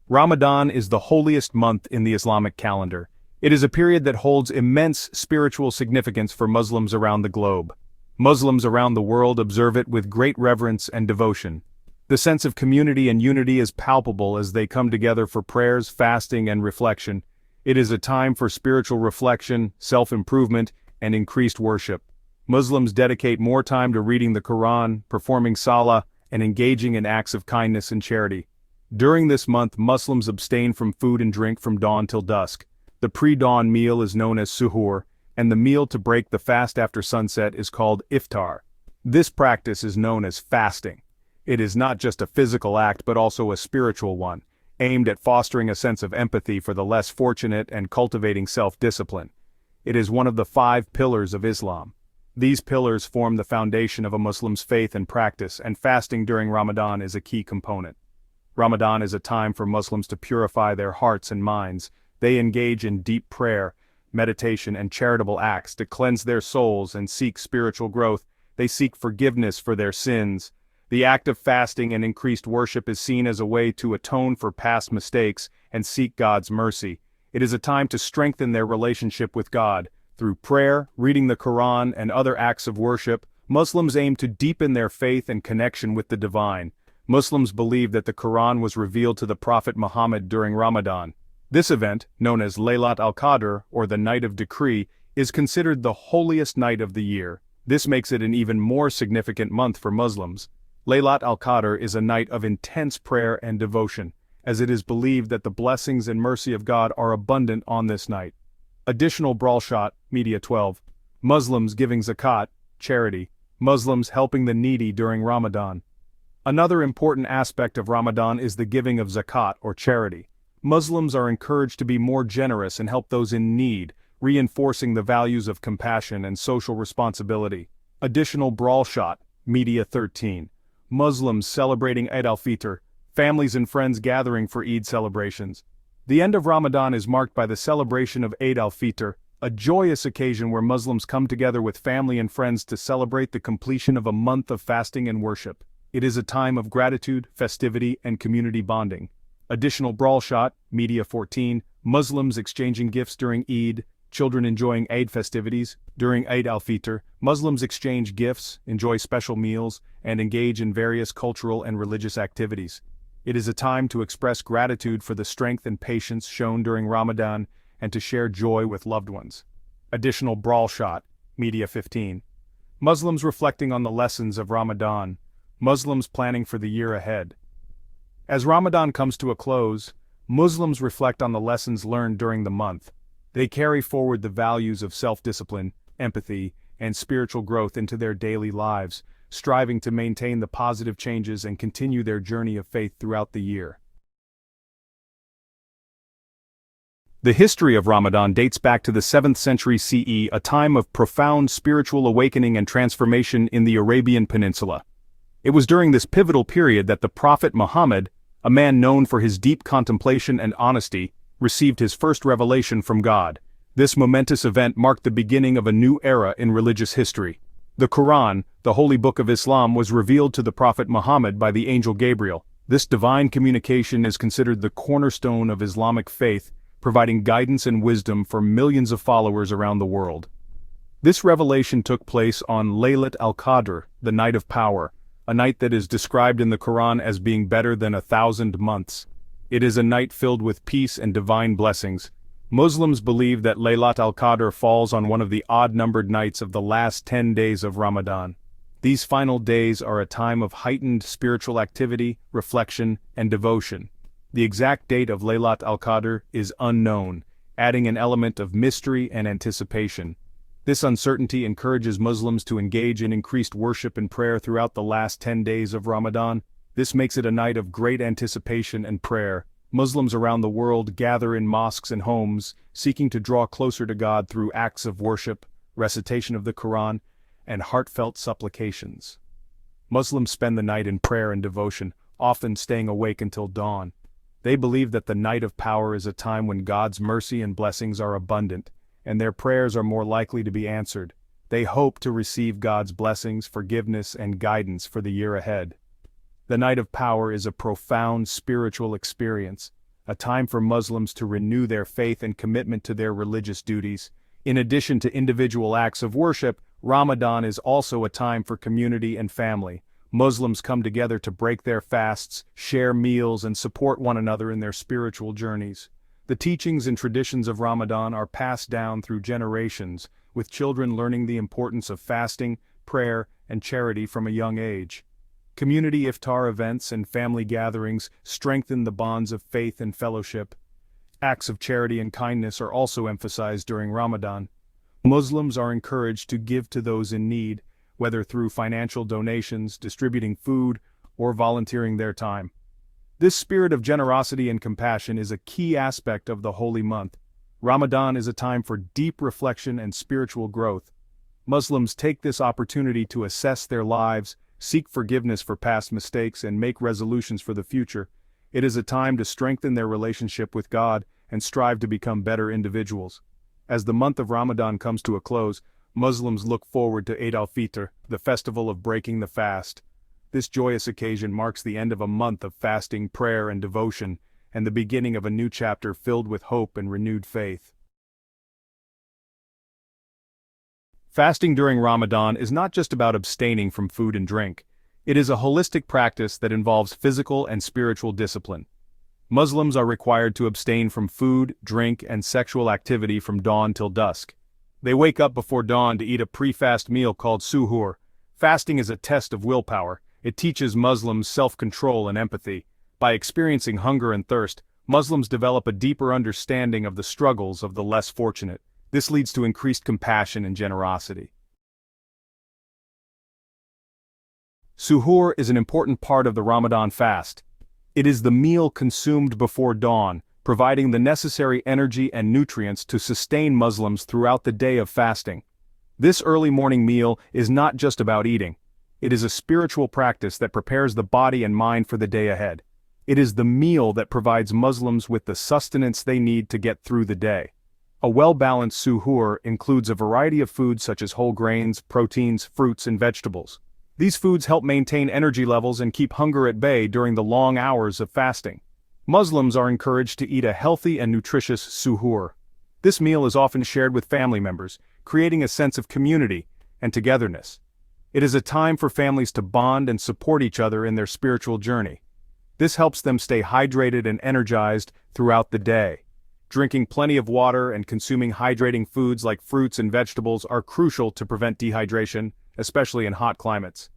Ramadan is the holiest month in the Islamic calendar. It is a period that holds immense spiritual significance for Muslims around the globe. Muslims around the world observe it with great reverence and devotion. The sense of community and unity is palpable as they come together for prayers, fasting, and reflection. It is a time for spiritual reflection, self-improvement, and increased worship. Muslims dedicate more time to reading the Quran, performing salah, and engaging in acts of kindness and charity. During this month, Muslims abstain from food and drink from dawn till dusk. The pre-dawn meal is known as suhoor, and the meal to break the fast after sunset is called iftar. This practice is known as fasting. It is not just a physical act but also a spiritual one, aimed at fostering a sense of empathy for the less fortunate and cultivating self-discipline. It is one of the 5 pillars of Islam. These pillars form the foundation of a Muslim's faith and practice, and fasting during Ramadan is a key component. Ramadan is a time for Muslims to purify their hearts and minds. They engage in deep prayer, meditation, and charitable acts to cleanse their souls and seek spiritual growth. They seek forgiveness for their sins. The act of fasting and increased worship is seen as a way to atone for past mistakes and seek God's mercy. It is a time to strengthen their relationship with God. Through prayer, reading the Quran, and other acts of worship, Muslims aim to deepen their faith and connection with the divine. Muslims believe that the Quran was revealed to the Prophet Muhammad during Ramadan. This event, known as Laylat al-Qadr, or the Night of Decree, is considered the holiest night of the year. This makes it an even more significant month for Muslims. Laylat al-Qadr is a night of intense prayer and devotion, as it is believed that the blessings and mercy of God are abundant on this night. Additional Bralshot, Media 12. Muslims giving zakat, charity. Muslims helping the needy during Ramadan. Another important aspect of Ramadan is the giving of zakat or charity. Muslims are encouraged to be more generous and help those in need, reinforcing the values of compassion and social responsibility. Additional Bralshot, Media 13. Muslims celebrating Eid al-Fitr, families and friends gathering for Eid celebrations. The end of Ramadan is marked by the celebration of Eid al-Fitr, a joyous occasion where Muslims come together with family and friends to celebrate the completion of a month of fasting and worship. It is a time of gratitude, festivity, and community bonding. Additional Bralshot, Media 14. Muslims exchanging gifts during Eid, children enjoying Eid festivities. During Eid al-Fitr, Muslims exchange gifts, enjoy special meals, and engage in various cultural and religious activities. It is a time to express gratitude for the strength and patience shown during Ramadan and to share joy with loved ones. Additional Bralshot, Media 15. Muslims reflecting on the lessons of Ramadan. Muslims planning for the year ahead. As Ramadan comes to a close, Muslims reflect on the lessons learned during the month. They carry forward the values of self-discipline, empathy, and spiritual growth into their daily lives, striving to maintain the positive changes and continue their journey of faith throughout the year. The history of Ramadan dates back to the 7th century CE, a time of profound spiritual awakening and transformation in the Arabian Peninsula. It was during this pivotal period that the Prophet Muhammad, a man known for his deep contemplation and honesty, received his first revelation from God. This momentous event marked the beginning of a new era in religious history. The Quran, the holy book of Islam, was revealed to the Prophet Muhammad by the angel Gabriel. This divine communication is considered the cornerstone of Islamic faith, providing guidance and wisdom for millions of followers around the world. This revelation took place on Laylat al-Qadr, the night of power, a night that is described in the Quran as being better than 1,000 months. It is a night filled with peace and divine blessings. Muslims believe that Laylat al-Qadr falls on one of the odd-numbered nights of the last 10 days of Ramadan. These final days are a time of heightened spiritual activity, reflection, and devotion. The exact date of Laylat al-Qadr is unknown, adding an element of mystery and anticipation. This uncertainty encourages Muslims to engage in increased worship and prayer throughout the last 10 days of Ramadan. This makes it a night of great anticipation and prayer. Muslims around the world gather in mosques and homes, seeking to draw closer to God through acts of worship, recitation of the Quran, and heartfelt supplications. Muslims spend the night in prayer and devotion, often staying awake until dawn. They believe that the night of power is a time when God's mercy and blessings are abundant, and their prayers are more likely to be answered. They hope to receive God's blessings, forgiveness, and guidance for the year ahead. The night of power is a profound spiritual experience, a time for Muslims to renew their faith and commitment to their religious duties. In addition to individual acts of worship, Ramadan is also a time for community and family. Muslims come together to break their fasts, share meals, and support one another in their spiritual journeys. The teachings and traditions of Ramadan are passed down through generations, with children learning the importance of fasting, prayer, and charity from a young age. Community iftar events and family gatherings strengthen the bonds of faith and fellowship. Acts of charity and kindness are also emphasized during Ramadan. Muslims are encouraged to give to those in need, whether through financial donations, distributing food, or volunteering their time. This spirit of generosity and compassion is a key aspect of the holy month. Ramadan is a time for deep reflection and spiritual growth. Muslims take this opportunity to assess their lives, seek forgiveness for past mistakes, and make resolutions for the future. It is a time to strengthen their relationship with God and strive to become better individuals. As the month of Ramadan comes to a close, Muslims look forward to al-Fitr, the festival of breaking the fast. This joyous occasion marks the end of a month of fasting, prayer, and devotion, and the beginning of a new chapter filled with hope and renewed faith. Fasting during Ramadan is not just about abstaining from food and drink. It is a holistic practice that involves physical and spiritual discipline. Muslims are required to abstain from food, drink, and sexual activity from dawn till dusk. They wake up before dawn to eat a pre-fast meal called suhoor. Fasting is a test of willpower. It teaches Muslims self-control and empathy. By experiencing hunger and thirst, Muslims develop a deeper understanding of the struggles of the less fortunate. This leads to increased compassion and generosity. Suhoor is an important part of the Ramadan fast. It is the meal consumed before dawn, providing the necessary energy and nutrients to sustain Muslims throughout the day of fasting. This early morning meal is not just about eating. It is a spiritual practice that prepares the body and mind for the day ahead. It is the meal that provides Muslims with the sustenance they need to get through the day. A well-balanced suhoor includes a variety of foods such as whole grains, proteins, fruits, and vegetables. These foods help maintain energy levels and keep hunger at bay during the long hours of fasting. Muslims are encouraged to eat a healthy and nutritious suhoor. This meal is often shared with family members, creating a sense of community and togetherness. It is a time for families to bond and support each other in their spiritual journey. This helps them stay hydrated and energized throughout the day. Drinking plenty of water and consuming hydrating foods like fruits and vegetables are crucial to prevent dehydration, especially in hot climates.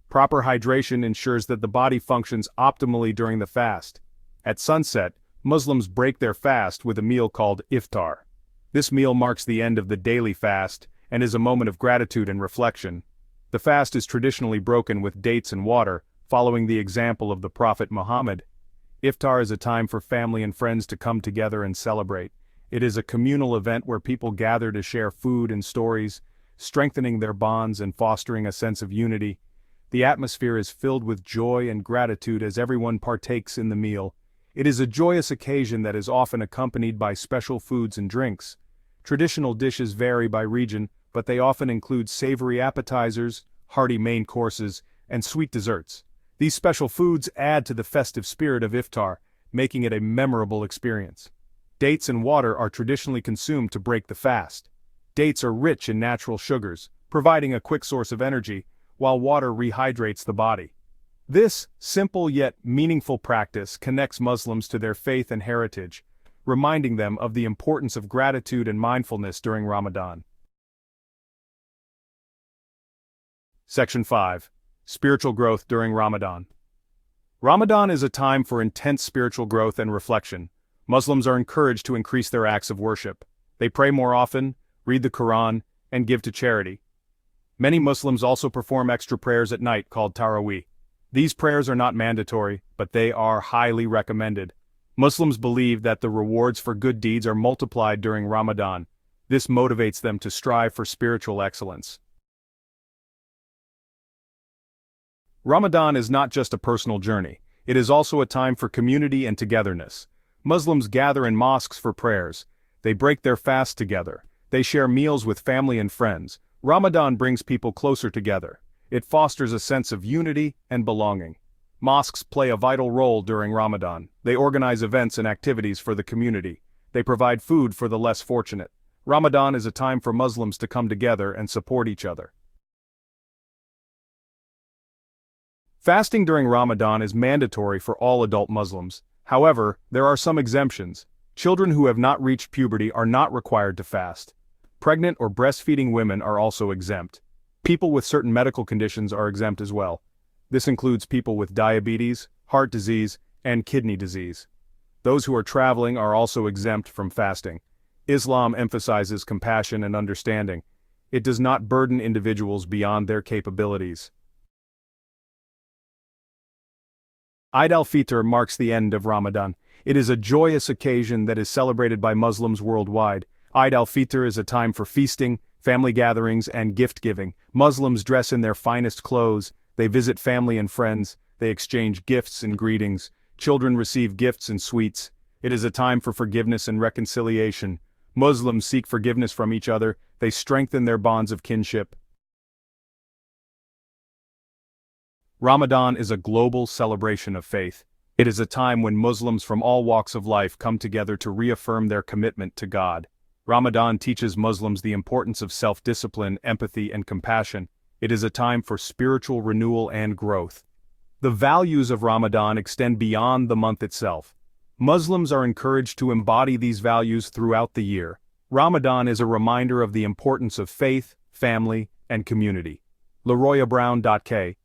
Proper hydration ensures that the body functions optimally during the fast. At sunset, Muslims break their fast with a meal called iftar. This meal marks the end of the daily fast and is a moment of gratitude and reflection. The fast is traditionally broken with dates and water, following the example of the Prophet Muhammad. Iftar is a time for family and friends to come together and celebrate. It is a communal event where people gather to share food and stories, strengthening their bonds and fostering a sense of unity. The atmosphere is filled with joy and gratitude as everyone partakes in the meal. It is a joyous occasion that is often accompanied by special foods and drinks. Traditional dishes vary by region, but they often include savory appetizers, hearty main courses, and sweet desserts. These special foods add to the festive spirit of iftar, making it a memorable experience. Dates and water are traditionally consumed to break the fast. Dates are rich in natural sugars, providing a quick source of energy, while water rehydrates the body. This simple yet meaningful practice connects Muslims to their faith and heritage, reminding them of the importance of gratitude and mindfulness during Ramadan. Section 5. Spiritual growth during Ramadan. Ramadan is a time for intense spiritual growth and reflection. Muslims are encouraged to increase their acts of worship. They pray more often, read the Quran, and give to charity. Many Muslims also perform extra prayers at night called Taraweeh. These prayers are not mandatory, but they are highly recommended. Muslims believe that the rewards for good deeds are multiplied during Ramadan. This motivates them to strive for spiritual excellence. Ramadan is not just a personal journey, it is also a time for community and togetherness. Muslims gather in mosques for prayers. They break their fast together. They share meals with family and friends. Ramadan brings people closer together. It fosters a sense of unity and belonging. Mosques play a vital role during Ramadan. They organize events and activities for the community. They provide food for the less fortunate. Ramadan is a time for Muslims to come together and support each other. Fasting during Ramadan is mandatory for all adult Muslims. However, there are some exemptions. Children who have not reached puberty are not required to fast. Pregnant or breastfeeding women are also exempt. People with certain medical conditions are exempt as well. This includes people with diabetes, heart disease, and kidney disease. Those who are traveling are also exempt from fasting. Islam emphasizes compassion and understanding. It does not burden individuals beyond their capabilities. Eid al-Fitr marks the end of Ramadan. It is a joyous occasion that is celebrated by Muslims worldwide. Eid al-Fitr is a time for feasting, family gatherings, and gift-giving. Muslims dress in their finest clothes, they visit family and friends, they exchange gifts and greetings. Children receive gifts and sweets. It is a time for forgiveness and reconciliation. Muslims seek forgiveness from each other, they strengthen their bonds of kinship. Ramadan is a global celebration of faith. It is a time when Muslims from all walks of life come together to reaffirm their commitment to God. Ramadan teaches Muslims the importance of self-discipline, empathy, and compassion. It is a time for spiritual renewal and growth. The values of Ramadan extend beyond the month itself. Muslims are encouraged to embody these values throughout the year. Ramadan is a reminder of the importance of faith, family, and community. LeRoyabrown.k